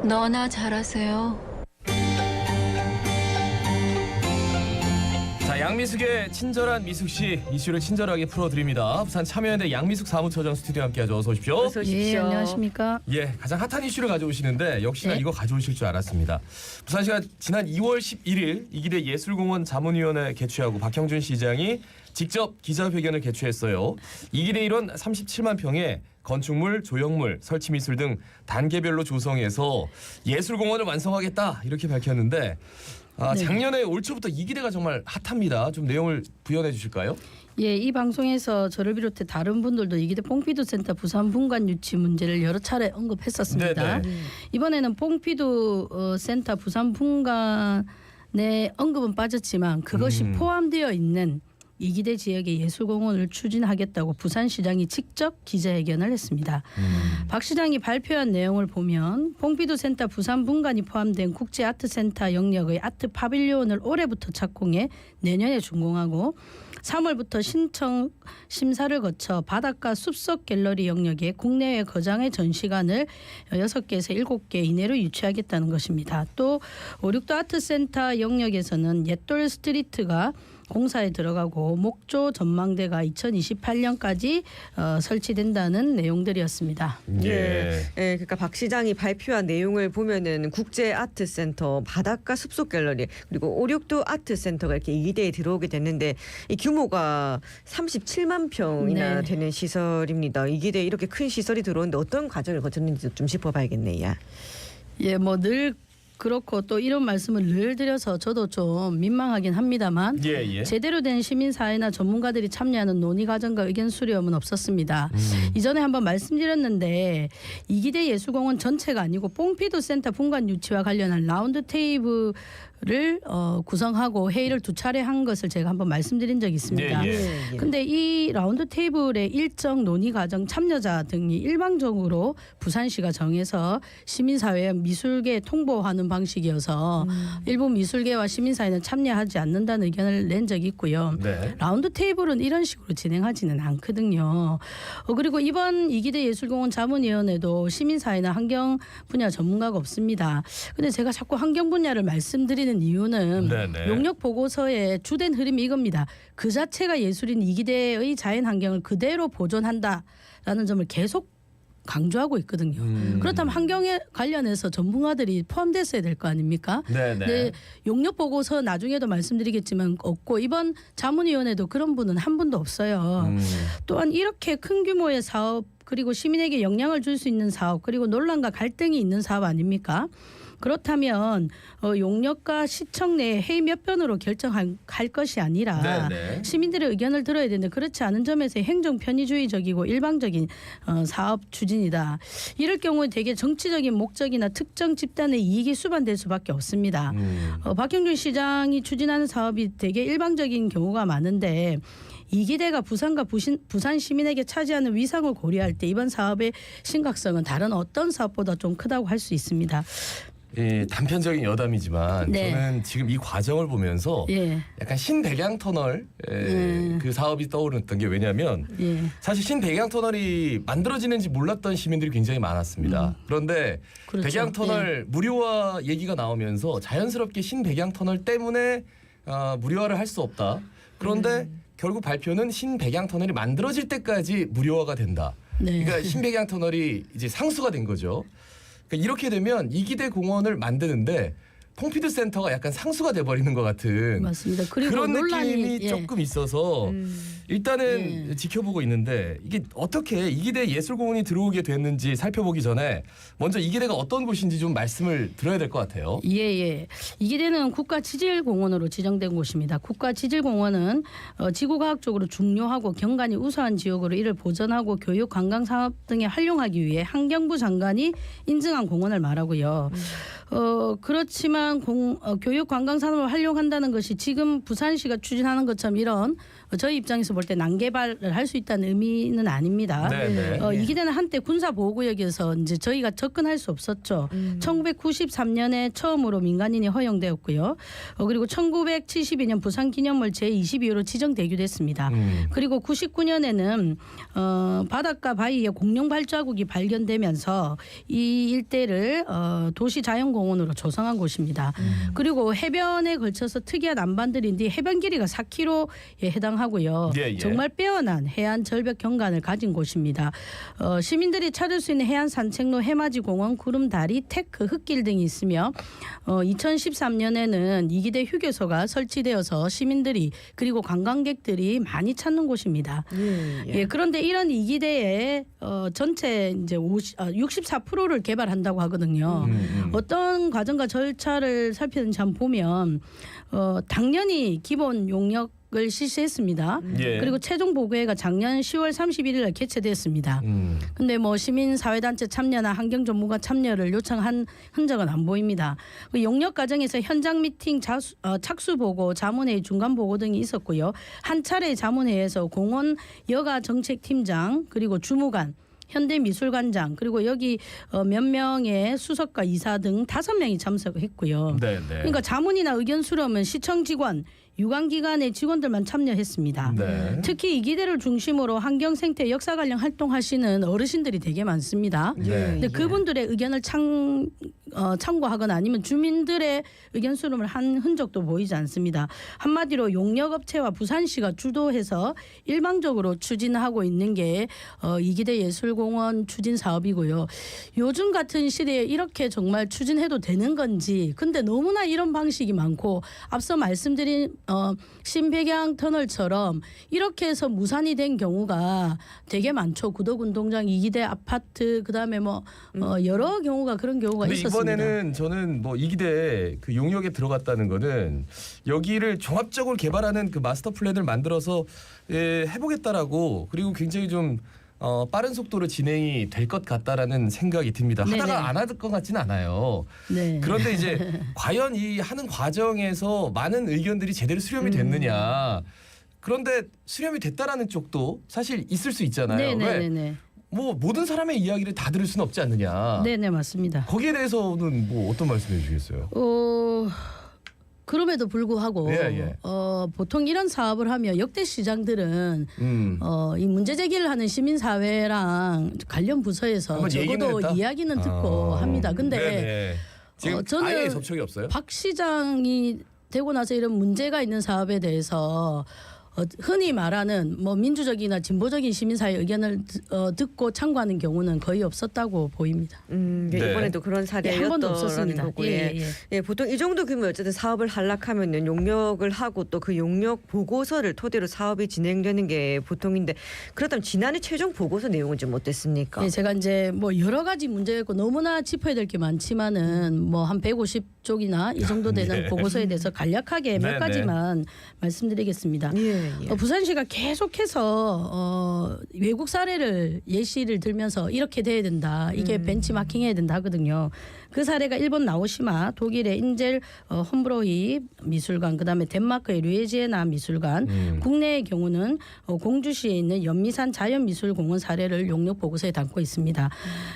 너나 잘하세요. 자, 양미숙의 친절한 미숙씨 이슈를 친절하게 풀어드립니다. 부산 참여연대 양미숙 사무처장 스튜디오에 함께하죠. 어서 오십시오. 어서 오십시오. 예, 안녕하십니까. 예, 가장 핫한 이슈를 가져오시는데 역시나 네. 이거 가져오실 줄 알았습니다. 부산시가 지난 2월 11일 이기대 예술공원 자문위원회 개최하고 박형준 시장이 직접 기자회견을 개최했어요. 이기대 일원 37만 평의 건축물, 조형물, 설치미술 등 단계별로 조성해서 예술공원을 완성하겠다 이렇게 밝혔는데 네. 작년에 올 초부터 이기대가 정말 핫합니다. 좀 내용을 부연해 주실까요? 예, 이 방송에서 저를 비롯해 다른 분들도 이기대 뽕피두 센터 부산 분관 유치 문제를 여러 차례 언급했었습니다. 네네. 이번에는 뽕피두 센터 부산 분관의 언급은 빠졌지만 그것이 포함되어 있는 이기대 지역의 예술공원을 추진하겠다고 부산시장이 직접 기자회견을 했습니다. 박 시장이 발표한 내용을 보면 뽕피두 센터 부산 분관이 포함된 국제아트센터 영역의 아트 파빌리온을 올해부터 착공해 내년에 준공하고 3월부터 신청 심사를 거쳐 바닷가 숲속 갤러리 영역에 국내외 거장의 전시관을 6개에서 7개 이내로 유치하겠다는 것입니다. 또 오륙도 아트센터 영역에서는 옛돌 스트리트가 공사에 들어가고 목조 전망대가 2028년까지 설치된다는 내용들이었습니다. 예, 그러니까 박 시장이 발표한 내용을 보면은 국제 아트센터, 바닷가 숲속 갤러리 그리고 오륙도 아트센터가 이렇게 이기대에 들어오게 됐는데 이 규모가 37만 평이나 네. 되는 시설입니다. 이기대에 이렇게 큰 시설이 들어오는데 어떤 과정을 거쳤는지 좀 짚어봐야겠네요. 예, 뭐 늘 그렇고 또 이런 말씀을 늘 드려서 저도 좀 민망하긴 합니다만 예. 제대로 된 시민사회나 전문가들이 참여하는 논의 과정과 의견 수렴은 없었습니다. 이전에 한번 말씀드렸는데 이기대 예술공원 전체가 아니고 뽕피두 센터 분관 유치와 관련한 라운드 테이블을 구성하고 회의를 2차례 한 것을 제가 한번 말씀드린 적이 있습니다. 예. 근데 이 라운드 테이블의 일정 논의 과정 참여자 등이 일방적으로 부산시가 정해서 시민사회 미술계 통보하는 방식이어서 일부 미술계와 시민사회는 참여하지 않는다는 의견을 낸 적이 있고요. 네. 라운드 테이블은 이런 식으로 진행하지는 않거든요. 그리고 이번 이기대 예술공원 자문위원회도 시민사회나 환경 분야 전문가가 없습니다. 근데 제가 자꾸 환경 분야를 말씀드리는 이유는 네네. 용역 보고서의 주된 흐름이 이겁니다. 그 자체가 예술인 이기대의 자연 환경을 그대로 보존한다라는 점을 계속 강조하고 있거든요. 그렇다면 환경에 관련해서 전문가들이 포함됐어야 될 거 아닙니까? 네네. 네, 용역 보고서 나중에도 말씀드리겠지만 없고 이번 자문위원회도 그런 분은 한 분도 없어요. 또한 이렇게 큰 규모의 사업 그리고 시민에게 영향을 줄 수 있는 사업 그리고 논란과 갈등이 있는 사업 아닙니까? 그렇다면 용역과 시청 내 회의 몇 번으로 결정할 것이 아니라 네네. 시민들의 의견을 들어야 되는데 그렇지 않은 점에서 행정 편의주의적이고 일방적인 사업 추진이다. 이럴 경우에 되게 정치적인 목적이나 특정 집단의 이익이 수반될 수밖에 없습니다. 박형준 시장이 추진하는 사업이 되게 일방적인 경우가 많은데 이기대가 부산과 부산 시민에게 차지하는 위상을 고려할 때 이번 사업의 심각성은 다른 어떤 사업보다 좀 크다고 할 수 있습니다. 예, 단편적인 여담이지만 네. 저는 지금 이 과정을 보면서 예, 약간 신백양 터널 그 사업이 떠오르던 게 왜냐하면 예, 사실 신백양 터널이 만들어지는지 몰랐던 시민들이 굉장히 많았습니다. 그런데 그렇죠. 백양 터널 무료화 얘기가 나오면서 자연스럽게 신백양 터널 때문에 무료화를 할 수 없다. 그런데 결국 발표는 신백양 터널이 만들어질 때까지 무료화가 된다. 네. 그러니까 신백양 터널이 이제 상수가 된 거죠. 그러니까 이렇게 되면 이기대 공원을 만드는데 뽕피드 센터가 약간 상수가 돼버리는 것 같은 맞습니다. 그리고 그런 논란이 느낌이 예. 조금 있어서 일단은 지켜보고 있는데 이게 어떻게 이기대 예술공원이 들어오게 됐는지 살펴보기 전에 먼저 이기대가 어떤 곳인지 좀 말씀을 드려야 될 것 같아요. 예. 이기대는 국가지질공원으로 지정된 곳입니다. 국가지질공원은 지구과학적으로 중요하고 경관이 우수한 지역으로 이를 보전하고 교육, 관광산업 등에 활용하기 위해 환경부 장관이 인증한 공원을 말하고요. 그렇지만 교육 관광 산업을 활용한다는 것이 지금 부산시가 추진하는 것처럼 이런 저희 입장에서 볼 때 난개발을 할 수 있다는 의미는 아닙니다. 네네. 이기대는 한때 군사 보호구역에서 이제 저희가 접근할 수 없었죠. 1993년에 처음으로 민간인이 허용되었고요. 그리고 1972년 부산기념물 제22호로 지정대교됐습니다. 그리고 99년에는 바닷가 바위에 공룡 발자국이 발견되면서 이 일대를 도시 자연공원으로 조성한 곳입니다. 그리고 해변에 걸쳐서 특이한 안반들인데 해변 길이가 4km에 해당하고요. 예. 정말 빼어난 해안 절벽 경관을 가진 곳입니다. 시민들이 찾을 수 있는 해안 산책로, 해맞이 공원, 구름다리, 테크, 흙길 등이 있으며 2013년에는 이기대 휴게소가 설치되어서 시민들이 그리고 관광객들이 많이 찾는 곳입니다. 예, 그런데 이런 이기대의 전체 이제 64%를 개발한다고 하거든요. 어떤 과정과 절차를 살피는지 한번 보면 당연히 기본 용역을 실시했습니다. 예. 그리고 최종 보고회가 작년 10월 31일 날 개최됐습니다. 근데 뭐 시민사회단체 참여나 환경 전문가 참여를 요청한 흔적은 안 보입니다. 그 용역 과정에서 현장 미팅, 착수 보고, 자문회의, 중간 보고 등이 있었고요. 한 차례 자문회에서 공원 여가 정책팀장 그리고 주무관, 현대미술관장 그리고 여기 몇 명의 수석과 이사 등 5명이 참석했고요. 네. 그러니까 자문이나 의견 수렴은 시청 직원, 유관기관의 직원들만 참여했습니다. 네. 특히 이기대를 중심으로 환경, 생태, 역사 관련 활동하시는 어르신들이 되게 많습니다. 네. 근데 그분들의 의견을 참고하거나 아니면 주민들의 의견 수렴을 한 흔적도 보이지 않습니다. 한마디로 용역업체와 부산시가 주도해서 일방적으로 추진하고 있는 게 이기대 예술공원 추진 사업이고요. 요즘 같은 시대에 이렇게 정말 추진해도 되는 건지, 근데 너무나 이런 방식이 많고 앞서 말씀드린 신백양 터널처럼 이렇게 해서 무산이 된 경우가 되게 많죠. 구덕운동장, 이기대 아파트, 그다음에 뭐 여러 경우가 그런 경우가 근데 있었습니다. 이번에는 저는 뭐 이기대 그 용역에 들어갔다는 거는 여기를 종합적으로 개발하는 그 마스터 플랜을 만들어서 해보겠다라고, 그리고 굉장히 좀 빠른 속도로 진행이 될 것 같다라는 생각이 듭니다. 네네. 하다가 안 할 것 같지는 않아요. 네. 그런데 이제 과연 이 하는 과정에서 많은 의견들이 제대로 수렴이 됐느냐. 그런데 수렴이 됐다라는 쪽도 사실 있을 수 있잖아요. 왜? 네네네. 뭐 모든 사람의 이야기를 다 들을 수는 없지 않느냐. 네네 맞습니다. 거기에 대해서는 뭐 어떤 말씀해 주시겠어요? 그럼에도 불구하고 예. 보통 이런 사업을 하면 역대 시장들은 이 문제 제기를 하는 시민사회랑 관련 부서에서 한번 얘기는 적어도 했다? 이야기는 듣고 합니다. 근데 네네. 지금 저는 아예 접촉이 없어요? 박 시장이 되고 나서 이런 문제가 있는 사업에 대해서 흔히 말하는 뭐 민주적이나 진보적인 시민사회 의견을 듣고 참고하는 경우는 거의 없었다고 보입니다. 네. 이번에도 그런 사례였더라는 한 번도 없었습니다. 거고요. 예. 보통 이 정도 규모 어쨌든 사업을 하려면은 용역을 하고 또 그 용역 보고서를 토대로 사업이 진행되는 게 보통인데, 그렇다면 지난해 최종 보고서 내용은 좀 어땠습니까? 네, 제가 이제 뭐 여러 가지 문제가 있고 너무나 짚어야 될 게 많지만은 뭐 한 150쪽이나 이 정도 되는 네. 보고서에 대해서 간략하게 몇 네, 가지만 말씀드리겠습니다. 예. 부산시가 계속해서 외국 사례를 예시를 들면서 이렇게 돼야 된다. 이게 벤치마킹해야 된다 하거든요. 그 사례가 일본 나오시마, 독일의 인젤 홈브로히 미술관, 그다음에 덴마크의 류에지에나 미술관, 국내의 경우는 공주시에 있는 연미산 자연미술공원 사례를 용역 보고서에 담고 있습니다.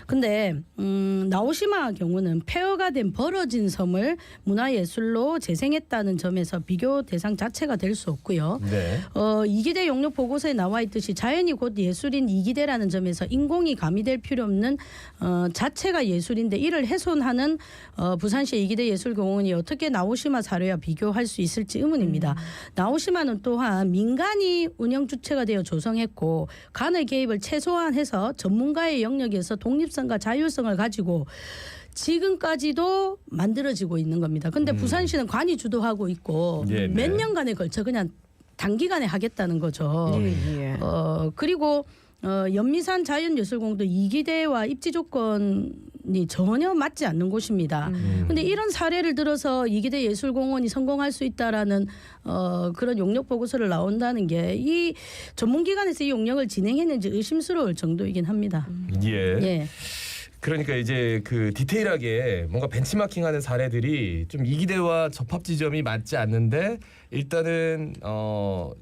근데 나오시마 경우는 폐허가 된 벌어진 섬을 문화예술로 재생했다는 점에서 비교 대상 자체가 될 수 없고요. 네. 이기대 용역 보고서에 나와 있듯이 자연이 곧 예술인 이기대라는 점에서 인공이 가미될 필요 없는 자체가 예술인데 이를 훼손하는 부산시 이기대 예술공원이 어떻게 나오시마 사례와 비교할 수 있을지 의문입니다. 나오시마는 또한 민간이 운영 주체가 되어 조성했고 간의 개입을 최소한해서 전문가의 영역에서 독립성과 자율성을 가지고 지금까지도 만들어지고 있는 겁니다. 근데 부산시는 관이 주도하고 있고 네. 몇 년간에 걸쳐 그냥 단기간에 하겠다는 거죠. 예. 그리고 연미산 자연예술공원도 이기대와 입지 조건이 전혀 맞지 않는 곳입니다. 근데 이런 사례를 들어서 이기대 예술공원이 성공할 수 있다라는 그런 용역 보고서를 나온다는 게 이 전문기관에서 이 용역을 진행했는지 의심스러울 정도이긴 합니다. 예. 예. 그러니까 이제 그 디테일하게 뭔가 벤치마킹하는 사례들이 좀 이기대와 접합 지점이 맞지 않는데 일단은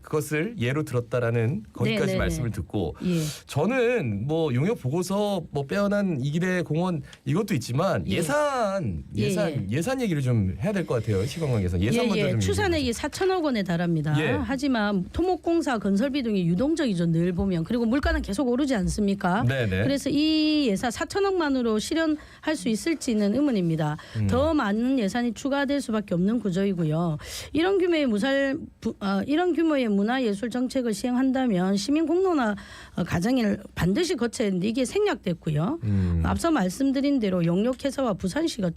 그것을 예로 들었다라는 거기까지 네네네. 말씀을 듣고 예. 저는 뭐 용역 보고서 뭐 빼어난 이기대 공원 이것도 있지만 예. 예산 얘기를 좀 해야 될 것 같아요. 시공간 예산 먼저 좀 추산액이 4천억 원에 달합니다. 예. 하지만 토목공사 건설비 등이 유동적이죠. 늘 보면. 그리고 물가는 계속 오르지 않습니까? 네네. 그래서 이 예산 4천억만으로 실현할 수 있을지는 의문입니다. 더 많은 예산이 추가될 수밖에 없는 구조이고요. 이런 규모의 문화예술 정책을 시행한다면 시민 공론화 과정을 반드시 거쳐야 하는데 이게 생략됐고요. 앞서 말씀드린 대로 용역회사와 부산시가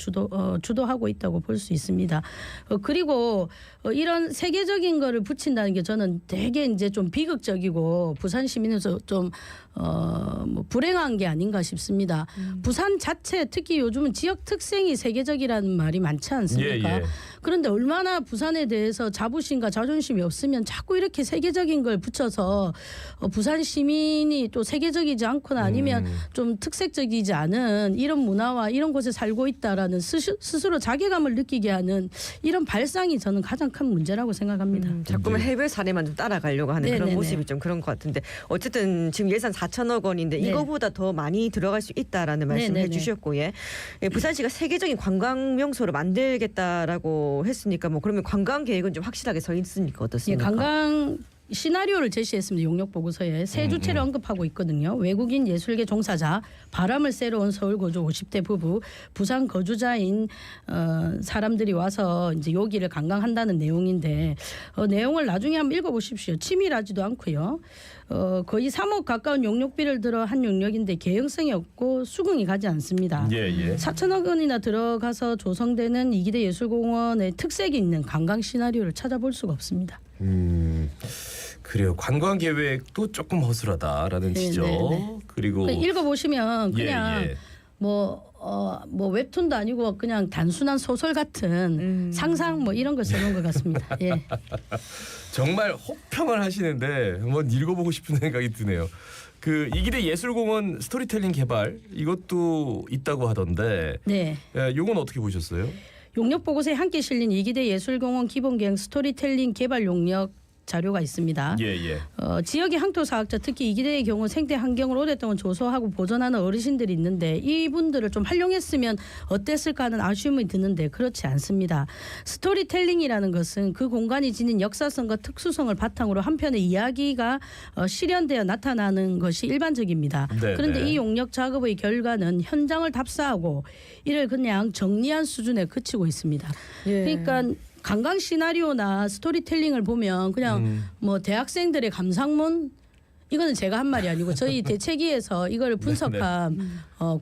주도하고 있다고 볼 수 있습니다. 그리고 이런 세계적인 거를 붙인다는 게 저는 되게 이제 좀 비극적이고 부산 시민에서 좀 뭐 불행한 게 아닌가 싶습니다. 부산 자체 특히 요즘은 지역 특색이 세계적이라는 말이 많지 않습니까? 예. 그런데 얼마나 부산에 대해서 자부심과 자존심이 없으면 자꾸 이렇게 세계적인 걸 붙여서 부산 시민이 또 세계적이지 않거나 아니면 좀 특색적이지 않은 이런 문화와 이런 곳에 살고 있다라는 스스로 자괴감을 느끼게 하는 이런 발상이 저는 가장 큰 문제라고 생각합니다. 자꾸만 해외 사례만 좀 따라가려고 하는 네네네. 그런 모습이 좀 그런 것 같은데 어쨌든 지금 예산 4천억 원인데 네. 이거보다 더 많이 들어갈 수 있다라는 말씀을 네네네. 해주셨고 예, 부산시가 세계적인 관광 명소를 만들겠다라고 했으니까 뭐 그러면 관광 계획은 좀 확실하게 서 있으니까 예, 어떻습니까? 관광 시나리오를 제시했습니다. 용역 보고서에 세 주체를 언급하고 있거든요. 외국인 예술계 종사자, 바람을 쐬러 온 서울 거주 50대 부부, 부산 거주자인 사람들이 와서 이제 여기를 관광한다는 내용인데 내용을 나중에 한번 읽어보십시오. 치밀하지도 않고요. 거의 3억 가까운 용역비를 들어 한 용역인데 개연성이 없고 수긍이 가지 않습니다. 예. 4천억 원이나 들어가서 조성되는 이기대 예술공원의 특색이 있는 관광 시나리오를 찾아볼 수가 없습니다. 그래요. 관광 계획도 조금 허술하다라는 네, 지적. 네. 그리고 읽어보시면 그냥 예. 뭐 웹툰도 아니고 그냥 단순한 소설 같은 상상 뭐 이런 걸 써놓은 것 같습니다. 예. 정말 혹평을 하시는데 한번 읽어보고 싶은 생각이 드네요. 그 이기대 예술공원 스토리텔링 개발 이것도 있다고 하던데 네. 요건 어떻게 보셨어요? 용역 보고서에 함께 실린 이기대 예술공원 기본계획 스토리텔링 개발 용역 자료가 있습니다. 예. 지역의 항토사학자 특히 이기대의 경우 생태 환경을 오랫동안 조소하고 보존하는 어르신들이 있는데 이분들을 좀 활용했으면 어땠을까 하는 아쉬움이 드는데 그렇지 않습니다. 스토리텔링이라는 것은 그 공간이 지닌 역사성과 특수성을 바탕으로 한편의 이야기가 실현되어 나타나는 것이 일반적입니다. 네네. 그런데 이 용역 작업의 결과는 현장을 답사하고 이를 그냥 정리한 수준에 그치고 있습니다. 예. 그러니까 관광 시나리오나 스토리텔링을 보면 그냥 뭐 대학생들의 감상문 이거는 제가 한 말이 아니고 저희 대체기에서 이걸 분석한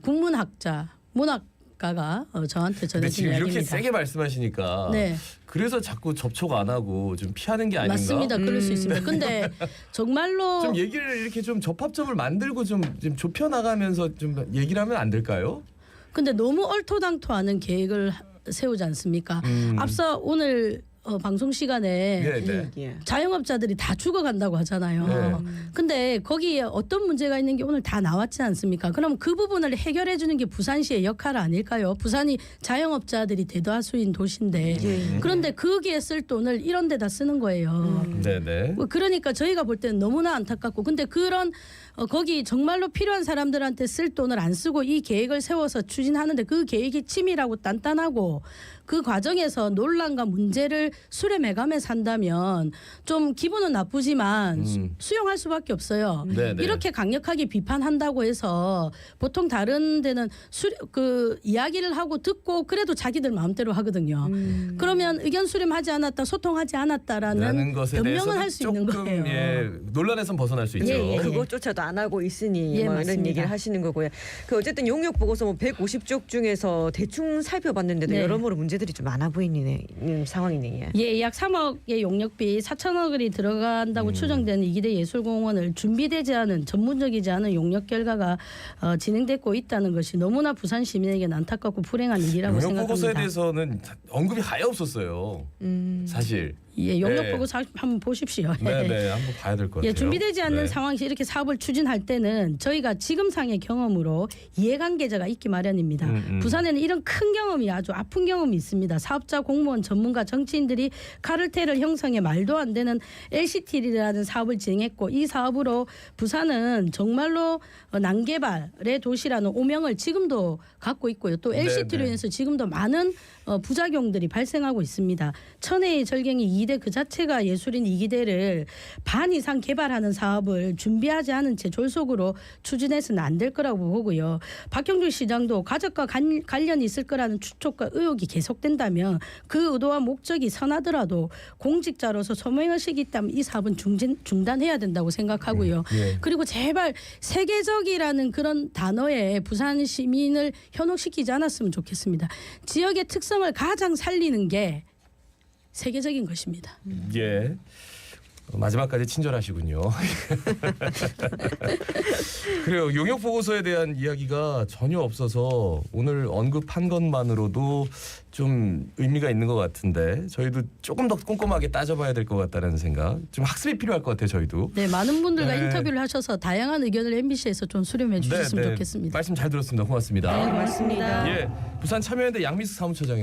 국문학자 문학가가 저한테 근데 전해진 지금 이렇게 이야기입니다. 세게 말씀하시니까 네. 그래서 자꾸 접촉 안 하고 좀 피하는 게 아닌가? 맞습니다. 그럴 수 있습니다. 근데 정말로 좀 얘기를 이렇게 좀 접합점을 만들고 좀 좁혀 나가면서 좀 얘기를 하면 안 될까요? 근데 너무 얼토당토하는 계획을 세우지 않습니까? 앞서 오늘 방송 시간에 네. 예. 자영업자들이 다 죽어간다고 하잖아요. 근데 거기에 어떤 문제가 있는 게 오늘 다 나왔지 않습니까? 그럼 그 부분을 해결해 주는 게 부산시의 역할 아닐까요? 부산이 자영업자들이 대다수인 도시인데 그런데 거기에 쓸 돈을 이런 데다 쓰는 거예요. 네네. 그러니까 저희가 볼 때는 너무나 안타깝고 근데 그런 거기 정말로 필요한 사람들한테 쓸 돈을 안 쓰고 이 계획을 세워서 추진하는데 그 계획이 치밀하고 단단하고 그 과정에서 논란과 문제를 수렴해가며 산다면 좀 기분은 나쁘지만 수용할 수밖에 없어요. 네네. 이렇게 강력하게 비판한다고 해서 보통 다른 데는 그 이야기를 하고 듣고 그래도 자기들 마음대로 하거든요. 그러면 의견 수렴하지 않았다, 소통하지 않았다라는 것에 변명을 할 수 있는 조금, 거예요. 예, 논란에선 벗어날 수 있죠. 예. 그것조차도 안 하고 있으니 예, 뭐 이런 맞습니다. 얘기를 하시는 거고요. 그 어쨌든 용역 보고서 뭐 150쪽 중에서 대충 살펴봤는데도 네. 여러모로 문제들이 좀 많아 보이는 상황이네요. 예, 약 3억의 용역비 4천억 원이 들어간다고 추정되는 이기대 예술공원을 준비되지 않은 전문적이지 않은 용역 결과가 진행되고 있다는 것이 너무나 부산 시민에게는 안타깝고 불행한 일이라고 용역 보고서에 생각합니다. 대해서는 언급이 하여 없었어요. 사실. 예, 용역 네. 보고 한번 보십시오. 네네 한번 봐야 될 것 같아요. 예, 준비되지 않는 네. 상황에서 이렇게 사업을 추진할 때는 저희가 지금상의 경험으로 이해관계자가 있기 마련입니다. 부산에는 이런 큰 경험이 아주 아픈 경험이 있습니다. 사업자, 공무원, 전문가, 정치인들이 카르텔을 형성해 말도 안 되는 LCT라는 사업을 진행했고 이 사업으로 부산은 정말로 난개발의 도시라는 오명을 지금도 갖고 있고요. 또 LCT로 인해서 지금도 많은 부작용들이 발생하고 있습니다. 천혜의 절경이 이기대 그 자체가 예술인 이기대를 반 이상 개발하는 사업을 준비하지 않은 채 졸속으로 추진해서는 안 될 거라고 보고요. 박형준 시장도 가족과 관련이 있을 거라는 추측과 의혹이 계속된다면 그 의도와 목적이 선하더라도 공직자로서 소명의식이 있다면 이 사업은 중단해야 된다고 생각하고요. 예. 그리고 제발 세계적이라는 그런 단어에 부산 시민을 현혹시키지 않았으면 좋겠습니다. 지역의 특성을 가장 살리는 게 세계적인 것입니다. 예. 마지막까지 친절하시군요. 그래요. 용역 보고서에 대한 이야기가 전혀 없어서 오늘 언급한 것만으로도 좀 의미가 있는 것 같은데 저희도 조금 더 꼼꼼하게 따져봐야 될 것 같다는 생각. 좀 학습이 필요할 것 같아요. 저희도. 네, 많은 분들과 네. 인터뷰를 하셔서 다양한 의견을 MBC에서 좀 수렴해 주셨으면 좋겠습니다. 말씀 잘 들었습니다. 고맙습니다. 네, 고맙습니다. 예, 부산 참여연대 양미숙 사무처장이었습니다.